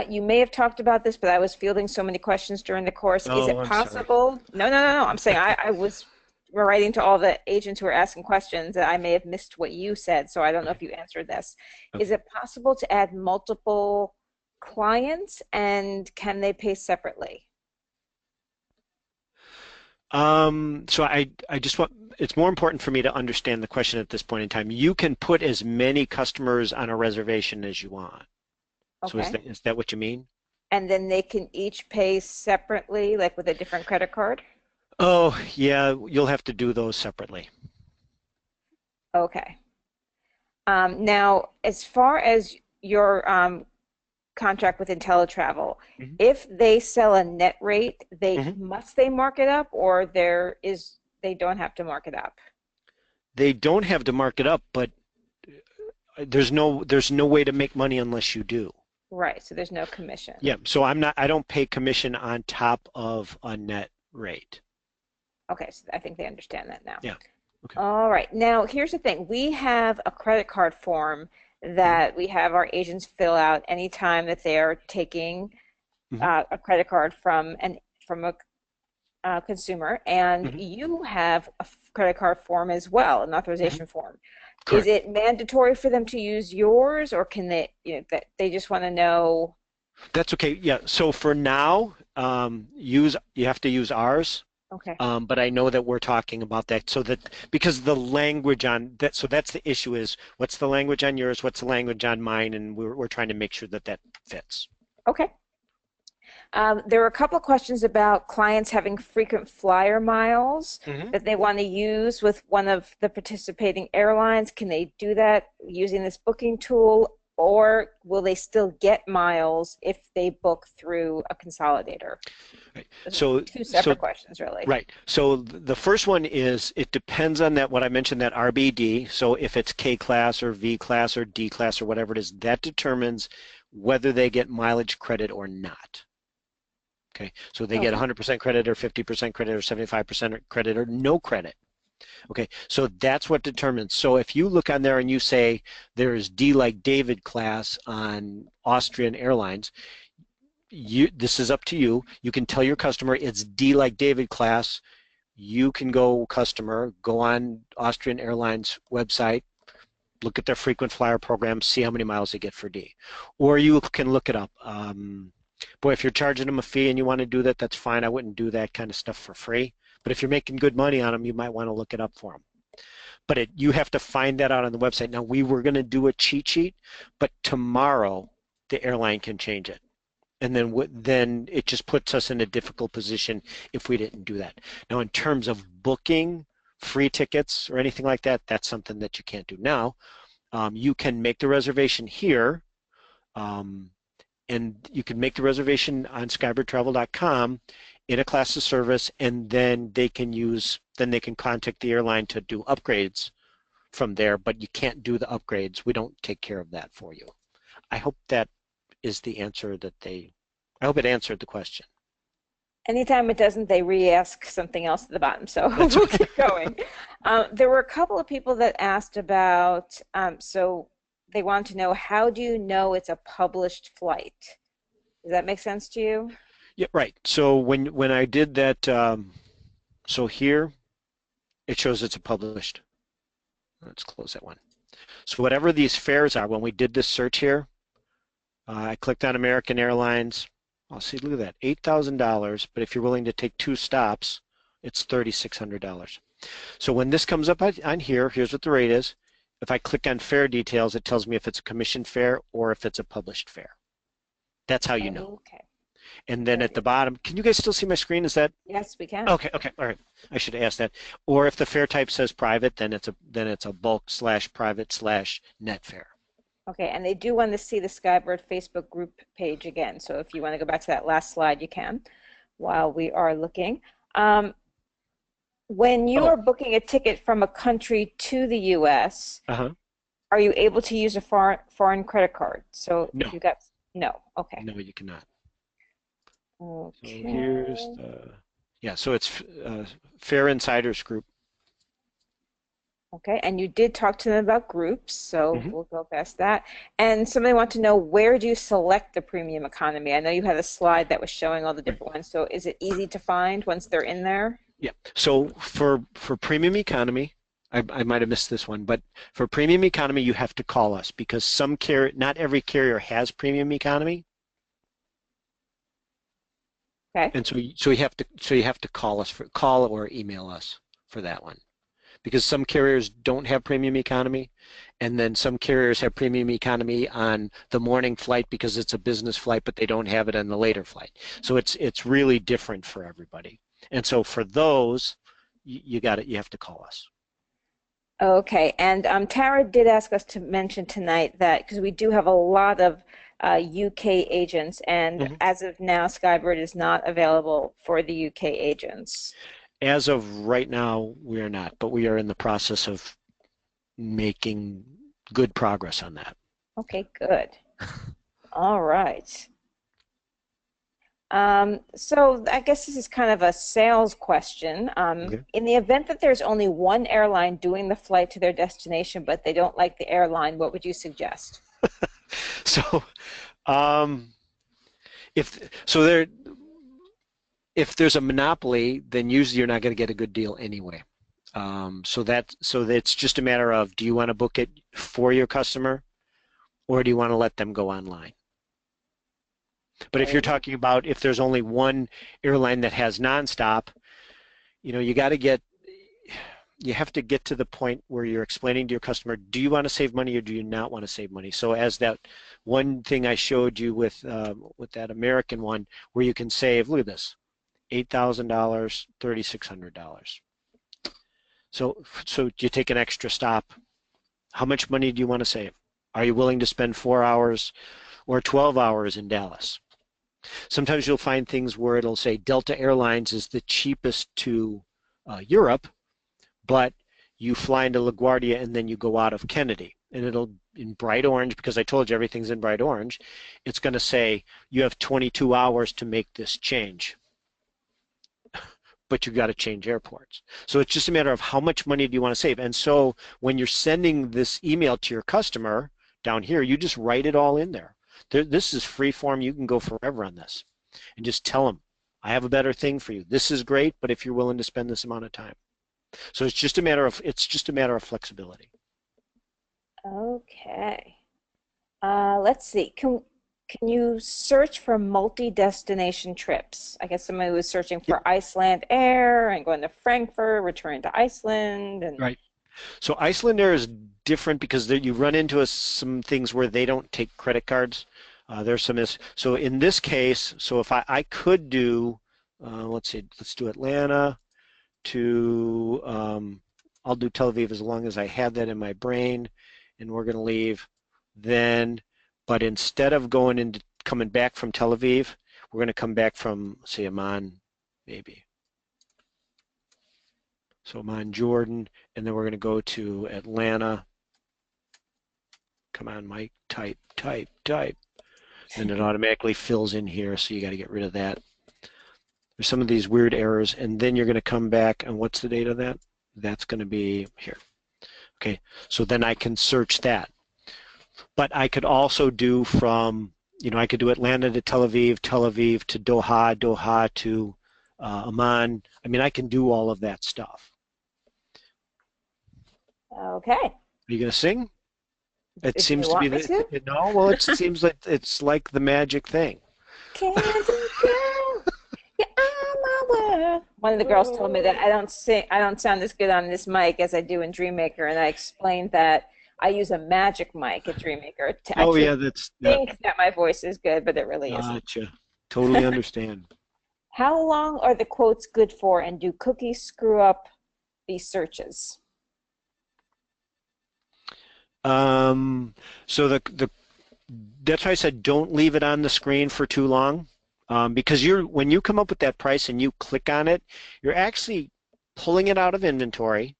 You may have talked about this, but I was fielding so many questions during the course. Is Oh, it I'm sorry. possible? No, no, no, no. I'm saying I was writing to all the agents who were asking questions that I may have missed what you said, so I don't know Okay. if you answered this. Is Okay. it possible to add multiple clients and can they pay separately? So I just want, it's more important for me to understand the question at this point in time. You can put as many customers on a reservation as you want. So Okay. is that what you mean? And then they can each pay separately, like with a different credit card? Oh, yeah, you'll have to do those separately. Okay. Now, as far as your contract with IntelliTravel, Mhm. if they sell a net rate, they Mhm. must they mark it up, or they don't have to mark it up. They don't have to mark it up, but there's no way to make money unless you do. Right, so there's no commission. Yeah, so I don't pay commission on top of a net rate. Okay, so I think they understand that now. Yeah. Okay. All right, now here's the thing. We have a credit card form Mhm. that we have our agents fill out anytime that they are taking Mhm. a credit card from a consumer, and Mhm. you have a credit card form as well, an Mhm. authorization form. Is Correct. it mandatory for them to use yours, or can they, that they just want to know? That's okay. Yeah. So for now, you have to use ours. Okay, But I know that we're talking about that so that because the language on that, so that's the issue is what's the language on yours, what's the language on mine, and we're trying to make sure that that fits. okay. There were a couple of questions about clients having frequent flyer miles Hmm. that they want to use with one of the participating airlines. Can they do that using this booking tool, or will they still get miles if they book through a consolidator? Right. Those are So, two so separate questions, really. right. So the first one is it depends on that what I mentioned that RBD. So if it's K class or V class or D class or whatever it is, that determines whether they get mileage credit or not. Okay. So they get Okay. 100% credit or 50% credit or 75% credit or no credit. Okay, so that's what determines. So if you look on there and you say there is D like David class on Austrian Airlines, this is up to you. You can tell your customer it's D like David class. You can go customer, go on Austrian Airlines website, look at their frequent flyer program, see how many miles they get for D. Or you can look it up. Boy, if you're charging them a fee and you want to do that, that's fine. I wouldn't do that kind of stuff for free. But if you're making good money on them, you might want to look it up for them. But you have to find that out on the website. Now, we were going to do a cheat sheet, but tomorrow the airline can change it. And then it just puts us in a difficult position if we didn't do that. Now, in terms of booking free tickets or anything like that, that's something that you can't do now. You can make the reservation here, um, and you can make the reservation on skybirdtravel.com in a class of service, and then they can contact the airline to do upgrades from there, but you can't do the upgrades. We don't take care of that for you. I hope that is the answer I hope it answered the question. Anytime it doesn't, they re-ask something else at the bottom. So That's we'll keep going. There were a couple of people that asked about, so they wanted to know, how do you know it's a published flight? Does that make sense to you? Yeah, right. So when I did that, so here it shows it's a published. Let's close that one. So whatever these fares are, when we did this search here, I clicked on American Airlines. I'll see, look at that, $8,000. But if you're willing to take two stops, it's $3,600. So when this comes up on here, here's what the rate is. If I click on fare details, it tells me if it's a commissioned fare or if it's a published fare. That's how you know. Okay, And then very at the good. bottom, can you guys still see my screen? Is that Yes, we can. okay? Okay, all right. I should ask that. Or if the fare type says private, then it's a bulk/private/net fare. Okay, and they do want to see the Skybird Facebook group page again. So if you want to go back to that last slide, you can while we are looking. Um, when you are Oh, booking a ticket from a country to the US, uh-huh. are you able to use a foreign credit card? So if No, you got, no, okay. no, you cannot. So here's Okay, the, yeah, so it's Fare Insiders Group. Okay, and you did talk to them about groups, so Mhm. we'll go past that. And somebody wants to know, where do you select the premium economy? I know you had a slide that was showing all the Right. different ones, so is it easy to find once they're in there? Yeah. So for premium economy, I might have missed this one, but for premium economy, you have to call us because not every carrier has premium economy, Okay. and so you have to call or email us for that one because some carriers don't have premium economy, and then some carriers have premium economy on the morning flight because it's a business flight, but they don't have it on the later flight. So it's really different for everybody. And so for those, you got it. You have to call us. Okay, and Tara did ask us to mention tonight that because we do have a lot of UK agents, and Mhm. as of now, Skybird is not available for the UK agents. As of right now, we are not, but we are in the process of making good progress on that. Okay, good. All right. So I guess this is kind of a sales question. Okay. In the event that there's only one airline doing the flight to their destination, but they don't like the airline, what would you suggest? So, um, if so, if there's a monopoly, then usually you're not going to get a good deal anyway. So it's just a matter of, do you want to book it for your customer or do you want to let them go online? But if you're Okay. talking about if there's only one airline that has nonstop, you got to get you have to get to the point where you're explaining to your customer, do you want to save money or do you not want to save money? So as that one thing I showed you with that American one, where you can save, look at this, $8,000, $3,600. So you take an extra stop. How much money do you want to save? Are you willing to spend 4 hours or 12 hours in Dallas? Sometimes you'll find things where it'll say Delta Airlines is the cheapest to Europe, but you fly into LaGuardia and then you go out of Kennedy. And it'll, in bright orange, because I told you everything's in bright orange, it's going to say you have 22 hours to make this change, but you got to change airports. So it's just a matter of how much money do you want to save. And so when you're sending this email to your customer down here, you just write it all in there. This is free form. You can go forever on this and just tell them, I have a better thing for you. This is great, but if you're willing to spend this amount of time. So it's just a matter of flexibility. Okay. Let's see. Can you search for multi-destination trips? I guess somebody was searching Yep, for Iceland Air and going to Frankfurt, returning to Iceland, and right. So Iceland Air is different because you run into some things where they don't take credit cards. There's some so in this case, so if I could do, let's see, let's do Atlanta to, I'll do Tel Aviv as long as I have that in my brain, and we're going to leave then. But instead of coming back from Tel Aviv, we're going to come back from, say, Amman, maybe. So Amman, Jordan, and then we're going to go to Atlanta. Come on, Mike, type, type, type. And it automatically fills in here, so you got to get rid of that. There's some of these weird errors, and then you're going to come back, and what's the date of that? That's going to be here. Okay, so then I can search that. But I could also do I could do Atlanta to Tel Aviv, Tel Aviv to Doha, Doha to Amman. I mean, I can do all of that stuff. okay. Are you going to sing? It Do seems you to be want me to? no, well, it seems like it's like the magic thing. Candy girl, you're on my world. One of the girls told me that I don't sound as good on this mic as I do in Dreammaker, and I explained that I use a magic mic at Dreammaker. I Oh truly yeah, that's yeah. think that my voice is good, but it really isn't. Gotcha. Totally understand. How long are the quotes good for, and do cookies screw up these searches? Um, so the that's why I said don't leave it on the screen for too long, because when you come up with that price and you click on it, you're actually pulling it out of inventory.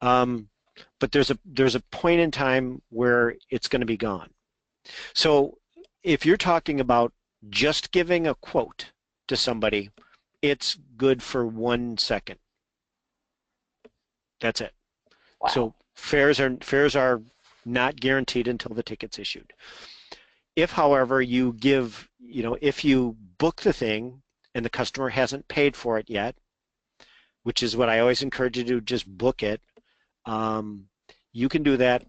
Um, but there's a point in time where it's going to be gone. So if you're talking about just giving a quote to somebody, it's good for 1 second. That's it. Wow. So fares are not guaranteed until the ticket's issued. If, however, if you book the thing and the customer hasn't paid for it yet, which is what I always encourage you to do, just book it. Um, you can do that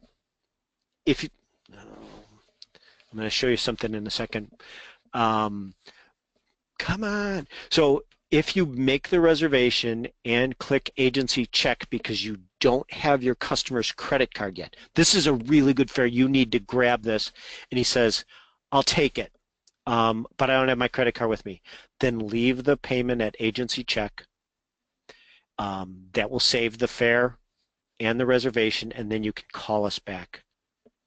if you, I'm going to show you something in a second. Um, Come on. So if you make the reservation and click agency check because you don't have your customer's credit card yet, this is a really good fare. You need to grab this. And he says, I'll take it, but I don't have my credit card with me. Then leave the payment at agency check. That will save the fare and the reservation, and then you can call us back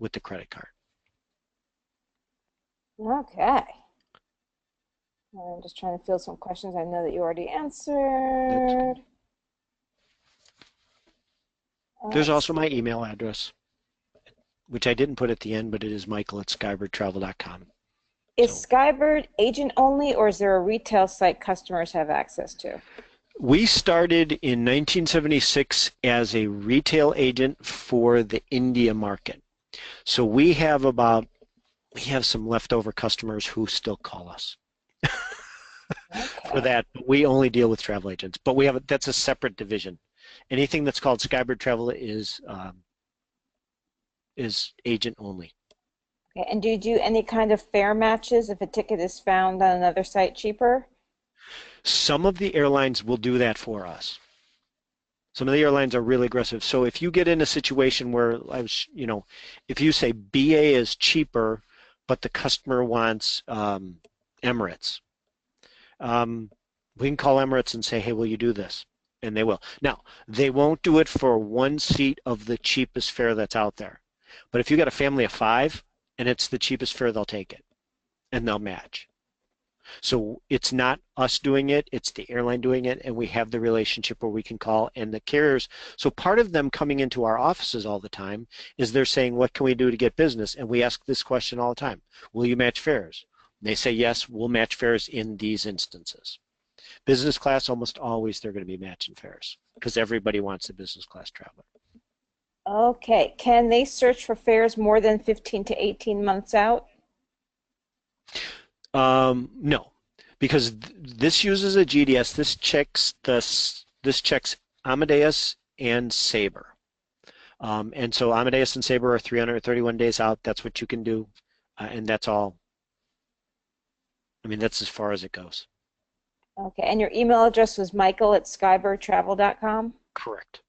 with the credit card. Okay. I'm just trying to fill some questions I know that you already That's, answered. there's Let's also my see. email address, which I didn't put at the end, but it is michael@skybirdtravel.com. Is So Skybird agent only, or is there a retail site customers have access to? we started in 1976 as a retail agent for the India market. So we have some leftover customers who still call us for Okay. that. We only deal with travel agents, but that's a separate division. Anything that's called Skybird Travel is agent only. Okay. And do you do any kind of fare matches if a ticket is found on another site cheaper? Some of the airlines will do that for us. Some of the airlines are really aggressive. So if you get in a situation where if you say BA is cheaper, but the customer wants Emirates, um, we can call Emirates and say, hey, will you do this? And they will. Now, they won't do it for one seat of the cheapest fare that's out there. But if you got a family of 5 and it's the cheapest fare, they'll take it and they'll match. So it's not us doing it, it's the airline doing it, and we have the relationship where we can call and the carriers. So part of them coming into our offices all the time is they're saying, what can we do to get business? And we ask this question all the time. Will you match fares? And they say, yes, we'll match fares in these instances. Business class, almost always they're going to be matching fares because everybody wants a business class traveler. Okay. Can they search for fares more than 15 to 18 months out? No, because this uses a GDS. This checks Amadeus and Sabre. And so Amadeus and Sabre are 331 days out. That's what you can do, and that's all. I mean, that's as far as it goes. Okay. And your email address was michael@skybirdtravel.com? Correct.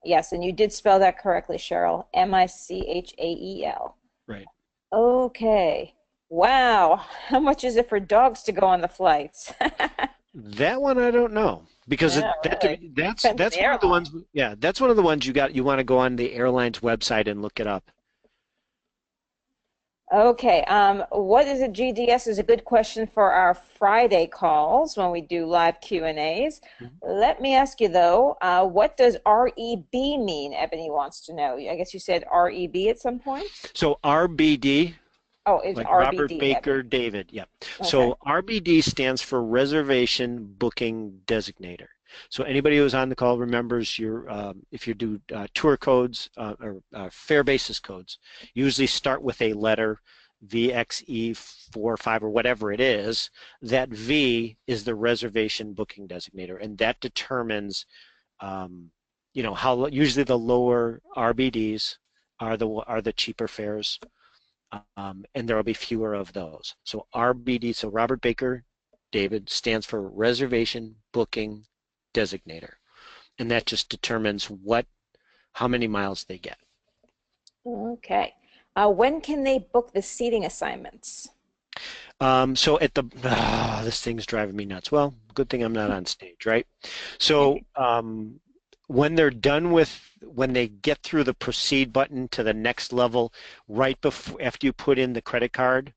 Yes, and you did spell that correctly, Cheryl. Michael. Right. Okay. Wow. How much is it for dogs to go on the flights? That one I don't know because Yeah, really. Depends on that's the one of the airline. ones. Yeah, that's one of the ones you want to go on the airline's website and look it up. Okay. What is a GDS is a good question for our Friday calls when we do live Q&As. Mhm. Let me ask you though, what does REB mean? Ebony wants to know. I guess you said REB at some point. So RBD, Oh, it's like Robert RBD, Baker, Ebony. David. Yeah. Okay. So RBD stands for Reservation Booking Designator. So anybody who's on the call remembers if you do tour codes or fare basis codes, usually start with a letter VXE4, 5, or whatever it is. That V is the Reservation Booking Designator, and that determines, how usually the lower RBDs are the cheaper fares, and there will be fewer of those. So RBD, so Robert Baker David, stands for Reservation Booking Designator, and that just determines how many miles they get. Okay. When can they book the seating assignments? So this thing's driving me nuts. Well, good thing I'm not on stage, right? So when they get through the proceed button to the next level, right before after you put in the credit card,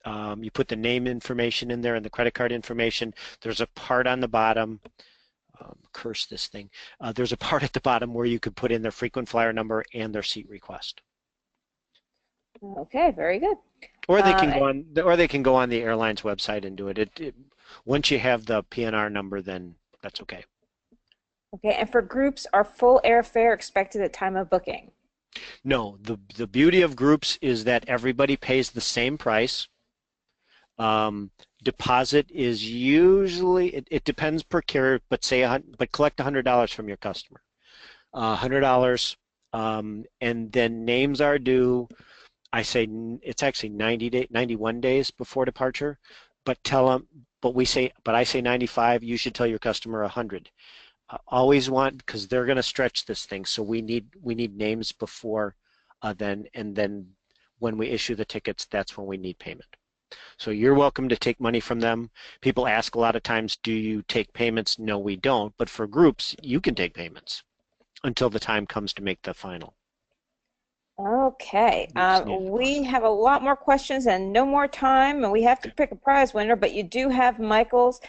you put the name information in there and the credit card information. There's a part on the bottom. Curse this thing. There's a part at the bottom where you could put in their frequent flyer number and their seat request. Okay, very good. Or they Um, can go on the airline's website and do it. Once you have the PNR number, then that's okay. Okay, and for groups, are full airfare expected at time of booking? No, the beauty of groups is that everybody pays the same price. Um, Deposit is usually it depends per carrier, but but collect $100 from your customer. $100, and then names are due. I say it's actually 91 days before departure, but tell them. But I say 95. You should tell your customer 100. Always want because they're going to stretch this thing, so we need names before then, and then when we issue the tickets, that's when we need payment. So you're welcome to take money from them. People ask a lot of times, do you take payments? No, we don't. But for groups, you can take payments until the time comes to make the final. Okay, You just need a we deposit. have a lot more questions and no more time, and we have to Okay. pick a prize winner, but you do have Michael's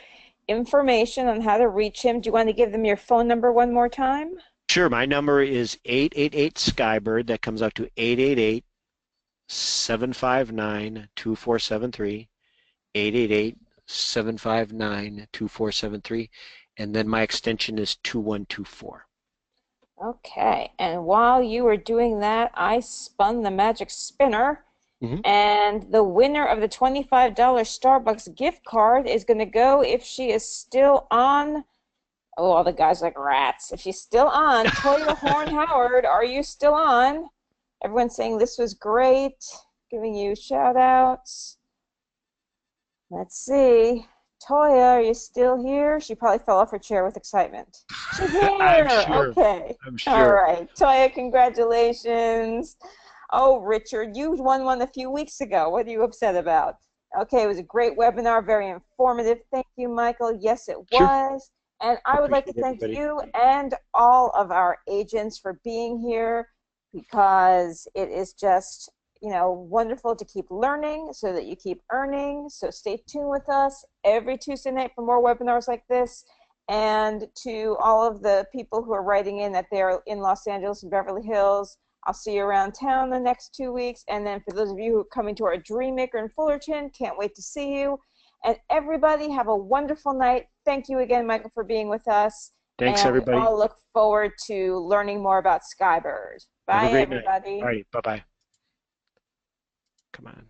information on how to reach him. Do you want to give them your phone number one more time? Sure, my number is 888 Skybird. That comes out to 888 759 2473. 888 759 2473, and then my extension is 2124. Okay, and while you were doing that, I spun the magic spinner, Hmm. and the winner of the $25 Starbucks gift card is going to go, if she is still on. Oh, all the guys like rats. If she's still on, Toya Horn Howard, are you still on? Everyone's saying this was great, giving you shout outs. Let's see. Toya, are you still here? She probably fell off her chair with excitement. She's I'm here. sure. Okay. I'm All sure. right. Toya, congratulations. Oh, Richard, you won one a few weeks ago. What are you upset about? Okay, it was a great webinar, very informative. Thank you, Michael. Yes, it Sure. was. And I I would like to appreciate thank everybody. you and all of our agents for being here, because it is just, wonderful to keep learning so that you keep earning. So stay tuned with us every Tuesday night for more webinars like this. And to all of the people who are writing in that they're in Los Angeles and Beverly Hills, I'll see you around town the next 2 weeks. And then for those of you who are coming to our Dream Maker in Fullerton, can't wait to see you. And everybody have a wonderful night. Thank you again, Michael, for being with us. Thanks, And we everybody. all look forward to learning more about Skybird. Have a Bye, great night. All everybody. righty. Bye-bye. Come on.